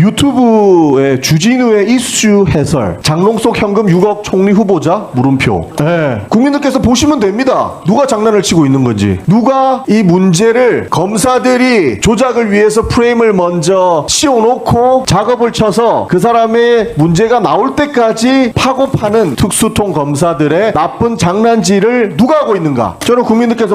유튜브에 주진우의 이슈 해설, 장롱 속 현금 6억 총리 후보자 물음표. 네. 국민들께서 보시면 됩니다. 누가 장난을 치고 있는 건지, 누가 이 문제를 검사들이 조작을 위해서 프레임을 먼저 씌워놓고 작업을 쳐서 그 사람의 문제가 나올 때까지 파고 파는 특수통 검사들의 나쁜 장난질을 누가 하고 있는가. 저는 국민들께서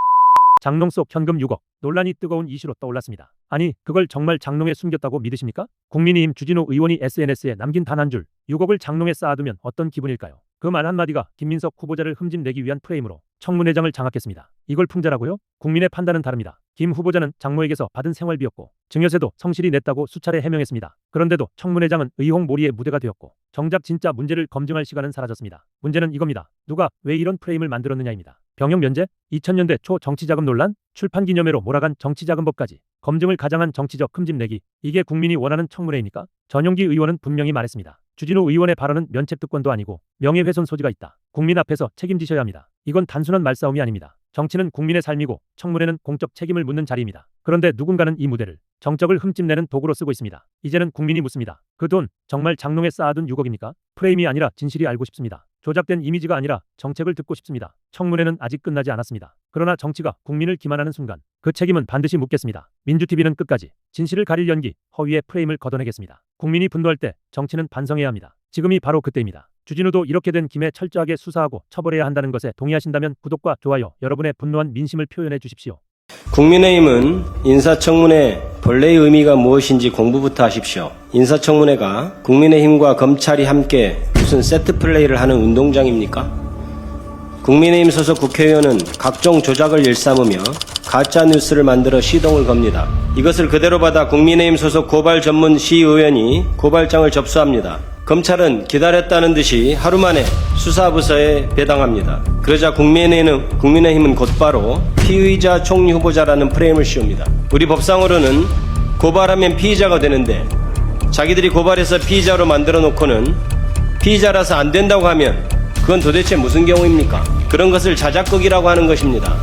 장롱 속 현금 6억, 논란이 뜨거운 이슈로 떠올랐습니다. 아니, 그걸 정말 장롱에 숨겼다고 믿으십니까? 국민의힘 주진우 의원이 SNS에 남긴 단 한 줄, 6억을 장롱에 쌓아두면 어떤 기분일까요? 그 말 한마디가 김민석 후보자를 흠집내기 위한 프레임으로 청문회장을 장악했습니다. 이걸 풍자라고요? 국민의 판단은 다릅니다. 김 후보자는 장모에게서 받은 생활비였고 증여세도 성실히 냈다고 수차례 해명했습니다. 그런데도 청문회장은 의혹몰이의 무대가 되었고 정작 진짜 문제를 검증할 시간은 사라졌습니다. 문제는 이겁니다. 누가 왜 이런 프레임을 만들었느냐입니다. 병역 면제, 2000년대 초 정치자금 논란, 출판기념회로 몰아간 정치자금법까지 검증을 가장한 정치적 흠집내기, 이게 국민이 원하는 청문회입니까? 전용기 의원은 분명히 말했습니다. 주진우 의원의 발언은 면책특권도 아니고 명예훼손 소지가 있다. 국민 앞에서 책임지셔야 합니다. 이건 단순한 말싸움이 아닙니다. 정치는 국민의 삶이고 청문회는 공적 책임을 묻는 자리입니다. 그런데 누군가는 이 무대를 정적을 흠집내는 도구로 쓰고 있습니다. 이제는 국민이 묻습니다. 그 돈 정말 장롱에 쌓아둔 6억입니까? 프레임이 아니라 진실이 알고 싶습니다. 조작된 이미지가 아니라 정책을 듣고 싶습니다. 청문회는 아직 끝나지 않았습니다. 그러나 정치가 국민을 기만하는 순간 그 책임은 반드시 묻겠습니다. 민주TV는 끝까지 진실을 가릴 연기, 허위의 프레임을 걷어내겠습니다. 국민이 분노할 때 정치는 반성해야 합니다. 지금이 바로 그때입니다. 주진우도 이렇게 된 김에 철저하게 수사하고 처벌해야 한다는 것에 동의하신다면 구독과 좋아요, 여러분의 분노한 민심을 표현해 주십시오. 국민의힘은 인사청문회 본래의 의미가 무엇인지 공부부터 하십시오. 인사청문회가 국민의힘과 검찰이 함께 무슨 세트플레이를 하는 운동장입니까? 국민의힘 소속 국회의원은 각종 조작을 일삼으며 가짜뉴스를 만들어 시동을 겁니다. 이것을 그대로 받아 국민의힘 소속 고발 전문 시의원이 고발장을 접수합니다. 검찰은 기다렸다는 듯이 하루 만에 수사부서에 배당합니다. 그러자 국민의힘은 곧바로 피의자 총리 후보자라는 프레임을 씌웁니다. 우리 법상으로는 고발하면 피의자가 되는데 자기들이 고발해서 피의자로 만들어 놓고는 피의자라서 안 된다고 하면 그건 도대체 무슨 경우입니까? 그런 것을 자작극이라고 하는 것입니다.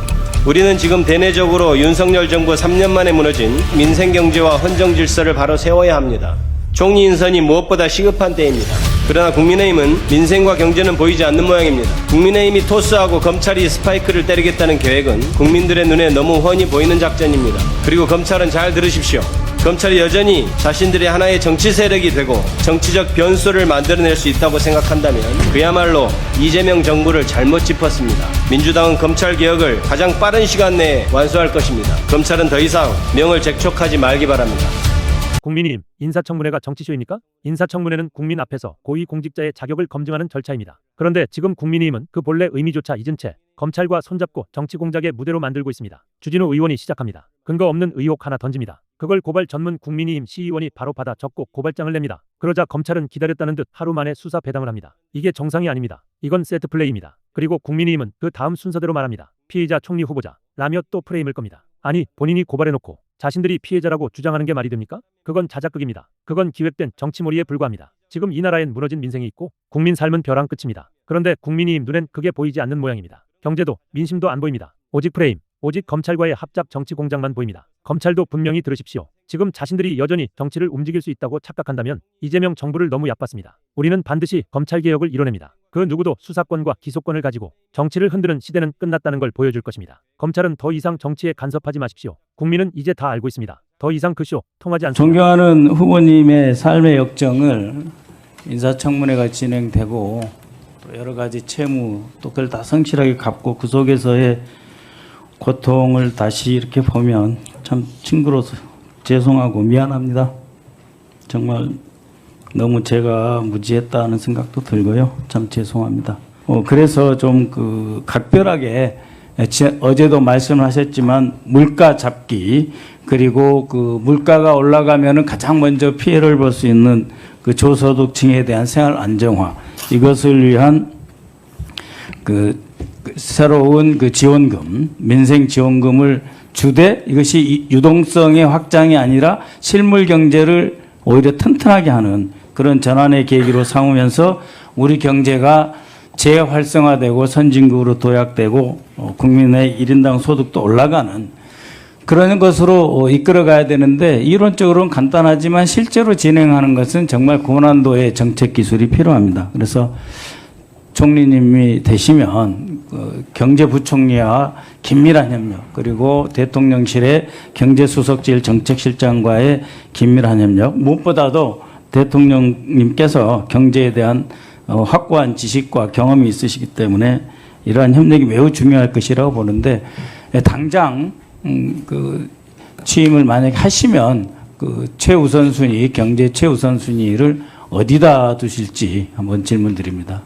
우리는 지금 대내적으로 윤석열 정부 3년 만에 무너진 민생경제와 헌정질서를 바로 세워야 합니다. 총리 인선이 무엇보다 시급한 때입니다. 그러나 국민의힘은 민생과 경제는 보이지 않는 모양입니다. 국민의힘이 토스하고 검찰이 스파이크를 때리겠다는 계획은 국민들의 눈에 너무 훤히 보이는 작전입니다. 그리고 검찰은 잘 들으십시오. 검찰이 여전히 자신들의 하나의 정치 세력이 되고 정치적 변수를 만들어낼 수 있다고 생각한다면 그야말로 이재명 정부를 잘못 짚었습니다. 민주당은 검찰개혁을 가장 빠른 시간 내에 완수할 것입니다. 검찰은 더 이상 명을 재촉하지 말기 바랍니다. 국민의힘 인사청문회가 정치쇼입니까? 인사청문회는 국민 앞에서 고위공직자의 자격을 검증하는 절차입니다. 그런데 지금 국민의힘은 그 본래 의미조차 잊은 채 검찰과 손잡고 정치 공작의 무대로 만들고 있습니다. 주진우 의원이 시작합니다. 근거 없는 의혹 하나 던집니다. 그걸 고발 전문 국민의힘 시의원이 바로 받아 적고 고발장을 냅니다. 그러자 검찰은 기다렸다는 듯 하루 만에 수사 배당을 합니다. 이게 정상이 아닙니다. 이건 세트플레이입니다. 그리고 국민의힘은 그 다음 순서대로 말합니다. 피의자 총리 후보자 라며 또 프레임을 겁니다. 아니, 본인이 고발해놓고 자신들이 피해자라고 주장하는 게 말이 됩니까? 그건 자작극입니다. 그건 기획된 정치몰이에 불과합니다. 지금 이 나라엔 무너진 민생이 있고 국민 삶은 벼랑 끝입니다. 그런데 국민의힘 눈엔 그게 보이지 않는 모양입니다. 경제도 민심도 안 보입니다. 오직 프레임, 오직 검찰과의 합작 정치 공작만 보입니다. 검찰도 분명히 들으십시오. 지금 자신들이 여전히 정치를 움직일 수 있다고 착각한다면 이재명 정부를 너무 얕봤습니다. 우리는 반드시 검찰개혁을 이뤄냅니다. 그 누구도 수사권과 기소권을 가지고 정치를 흔드는 시대는 끝났다는 걸 보여줄 것입니다. 검찰은 더 이상 정치에 간섭하지 마십시오. 국민은 이제 다 알고 있습니다. 더 이상 그 쇼 통하지 않습니다. 존경하는 후보님의 삶의 역정을 인사청문회가 진행되고 또 여러 가지 채무 또 그걸 다 성실하게 갚고 그 속에서의 고통을 다시 이렇게 보면 참 친구로서 죄송하고 미안합니다. 정말 너무 제가 무지했다는 생각도 들고요. 참 죄송합니다. 그래서 좀 각별하게 어제도 말씀하셨지만 물가 잡기 그리고 그 물가가 올라가면은 가장 먼저 피해를 볼 수 있는 그 저소득층에 대한 생활 안정화 이것을 위한 새로운 지원금, 민생 지원금을 주되 이것이 유동성의 확장이 아니라 실물 경제를 오히려 튼튼하게 하는 그런 전환의 계기로 삼으면서 우리 경제가 재활성화되고 선진국으로 도약되고 국민의 1인당 소득도 올라가는 그런 것으로 이끌어가야 되는데 이론적으로는 간단하지만 실제로 진행하는 것은 정말 고난도의 정책 기술이 필요합니다. 그래서 총리님이 되시면 경제부총리와 긴밀한 협력, 그리고 대통령실의 경제수석실 정책실장과의 긴밀한 협력, 무엇보다도 대통령님께서 경제에 대한 확고한 지식과 경험이 있으시기 때문에 이러한 협력이 매우 중요할 것이라고 보는데, 당장 그 취임을 만약에 하시면 그 최우선순위, 경제 최우선순위를 어디다 두실지 한번 질문드립니다.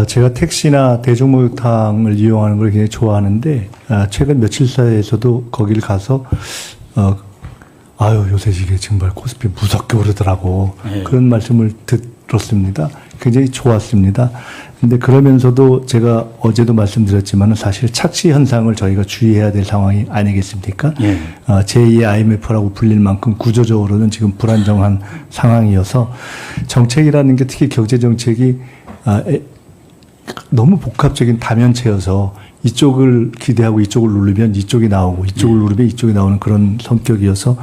제가 택시나 대중목욕탕을 이용하는 걸 굉장히 좋아하는데, 최근 며칠 사이에서도 거기를 가서, 요새 이게 정말 코스피 무섭게 오르더라고. 네. 그런 말씀을 들었습니다. 굉장히 좋았습니다. 근데 그러면서도 제가 어제도 말씀드렸지만 사실 착시 현상을 저희가 주의해야 될 상황이 아니겠습니까? 예. 제2의 IMF라고 불릴 만큼 구조적으로는 지금 불안정한 상황이어서 정책이라는 게 특히 경제정책이 너무 복합적인 다면체여서 이쪽을 기대하고 이쪽을 누르면 이쪽이 나오고 이쪽을 누르면 이쪽이 나오는 그런 성격이어서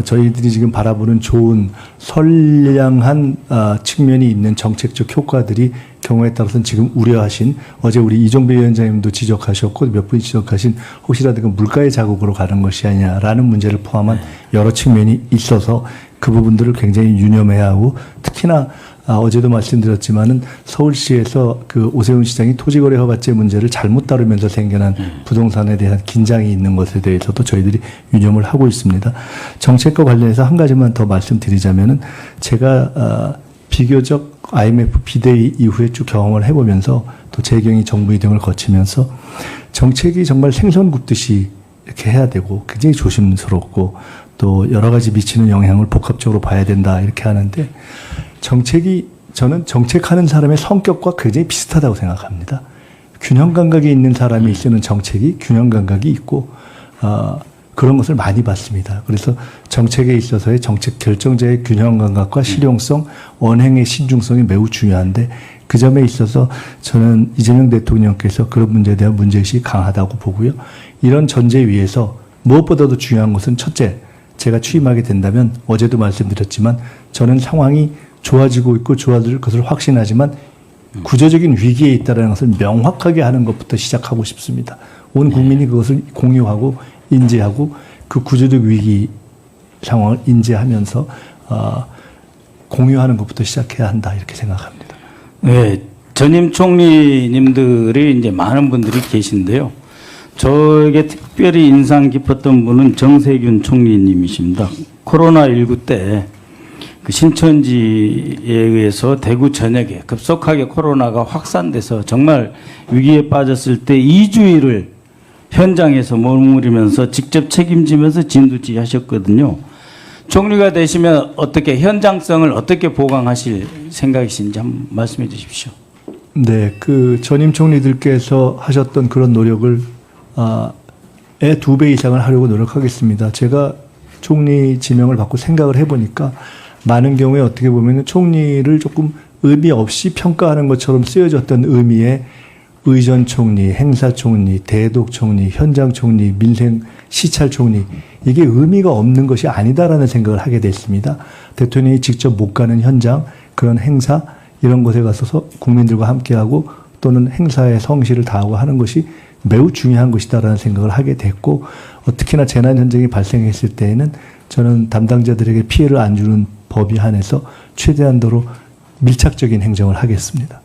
저희들이 지금 바라보는 좋은 선량한 측면이 있는 정책적 효과들이 경우에 따라서는 지금 우려하신, 어제 우리 이종배 위원장님도 지적하셨고 몇 분이 지적하신 혹시라도 그 물가의 자국으로 가는 것이 아니냐라는 문제를 포함한 여러 측면이 있어서 그 부분들을 굉장히 유념해야 하고, 특히나 어제도 말씀드렸지만은 서울시에서 그 오세훈 시장이 토지거래 허가제 문제를 잘못 다루면서 생겨난 부동산에 대한 긴장이 있는 것에 대해서도 저희들이 유념을 하고 있습니다. 정책과 관련해서 한 가지만 더 말씀드리자면은 제가 비교적 IMF 비대위 이후에 쭉 경험을 해보면서 또 재경이 정부 이동을 거치면서 정책이 정말 생선 굽듯이 이렇게 해야 되고 굉장히 조심스럽고 또 여러 가지 미치는 영향을 복합적으로 봐야 된다 이렇게 하는데, 정책이 저는 정책하는 사람의 성격과 굉장히 비슷하다고 생각합니다. 균형 감각이 있는 사람이 쓰는 정책이 균형 감각이 있고 그런 것을 많이 봤습니다. 그래서 정책에 있어서의 정책 결정자의 균형 감각과 실용성, 언행의 신중성이 매우 중요한데, 그 점에 있어서 저는 이재명 대통령께서 그런 문제에 대한 문제의식이 강하다고 보고요. 이런 전제 위에서 무엇보다도 중요한 것은 첫째, 제가 취임하게 된다면 어제도 말씀드렸지만 저는 상황이 좋아지고 있고 좋아질 것을 확신하지만 구조적인 위기에 있다는 것을 명확하게 하는 것부터 시작하고 싶습니다. 온 국민이 그것을 공유하고 인지하고 그 구조적 위기 상황을 인지하면서 공유하는 것부터 시작해야 한다 이렇게 생각합니다. 네, 전임 총리님들이 이제 많은 분들이 계신데요. 저에게 특별히 인상 깊었던 분은 정세균 총리님이십니다. 코로나19 때 그 신천지에 의해서 대구 전역에 급속하게 코로나가 확산돼서 정말 위기에 빠졌을 때 2주일을 현장에서 머무르면서 직접 책임지면서 진두지휘하셨거든요. 총리가 되시면 어떻게 현장성을 어떻게 보강하실 생각이신지 한번 말씀해 주십시오. 네, 그 전임 총리들께서 하셨던 그런 노력을 2배 이상을 하려고 노력하겠습니다. 제가 총리 지명을 받고 생각을 해보니까 많은 경우에 어떻게 보면 총리를 조금 의미 없이 평가하는 것처럼 쓰여졌던 의미의 의전 총리, 행사 총리, 대독 총리, 현장 총리, 민생 시찰 총리, 이게 의미가 없는 것이 아니다라는 생각을 하게 됐습니다. 대통령이 직접 못 가는 현장, 그런 행사 이런 곳에 가서 국민들과 함께하고 또는 행사에 성실을 다하고 하는 것이 매우 중요한 것이다라는 생각을 하게 됐고, 특히나 재난 현장이 발생했을 때에는 저는 담당자들에게 피해를 안 주는 법에 한해서 최대한도로 밀착적인 행정을 하겠습니다.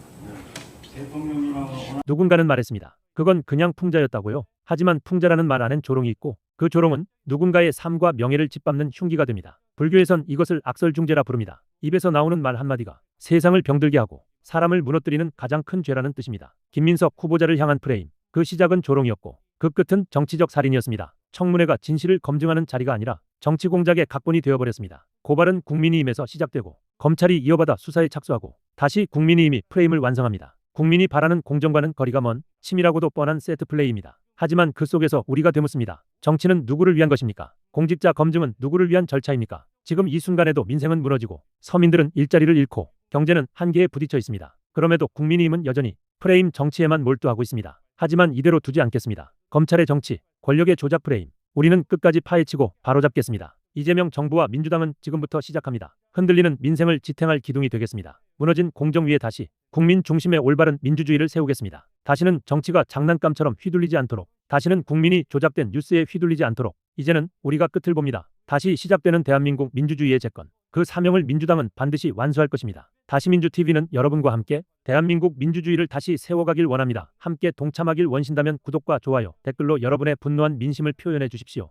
누군가는 말했습니다. 그건 그냥 풍자였다고요. 하지만 풍자라는 말 안엔 조롱이 있고 그 조롱은 누군가의 삶과 명예를 짓밟는 흉기가 됩니다. 불교에선 이것을 악설중죄라 부릅니다. 입에서 나오는 말 한마디가 세상을 병들게 하고 사람을 무너뜨리는 가장 큰 죄라는 뜻입니다. 김민석 후보자를 향한 프레임, 그 시작은 조롱이었고 그 끝은 정치적 살인이었습니다. 청문회가 진실을 검증하는 자리가 아니라 정치 공작의 각본이 되어버렸습니다. 고발은 국민이 임에서 시작되고 검찰이 이어받아 수사에 착수하고 다시 국민이 임이 프레임을 완성합니다. 국민이 바라는 공정과는 거리가 먼 치밀하고도 뻔한 세트 플레이입니다. 하지만 그 속에서 우리가 되묻습니다. 정치는 누구를 위한 것입니까? 공직자 검증은 누구를 위한 절차입니까? 지금 이 순간에도 민생은 무너지고 서민들은 일자리를 잃고 경제는 한계에 부딪혀 있습니다. 그럼에도 국민의힘은 여전히 프레임 정치에만 몰두하고 있습니다. 하지만 이대로 두지 않겠습니다. 검찰의 정치, 권력의 조작 프레임. 우리는 끝까지 파헤치고 바로잡겠습니다. 이재명 정부와 민주당은 지금부터 시작합니다. 흔들리는 민생을 지탱할 기둥이 되겠습니다. 무너진 공정 위에 다시 국민 중심의 올바른 민주주의를 세우겠습니다. 다시는 정치가 장난감처럼 휘둘리지 않도록, 다시는 국민이 조작된 뉴스에 휘둘리지 않도록, 이제는 우리가 끝을 봅니다. 다시 시작되는 대한민국 민주주의의 재건, 그 사명을 민주당은 반드시 완수할 것입니다. 다시민주TV는 여러분과 함께 대한민국 민주주의를 다시 세워가길 원합니다. 함께 동참하길 원신다면 구독과 좋아요, 댓글로 여러분의 분노한 민심을 표현해 주십시오.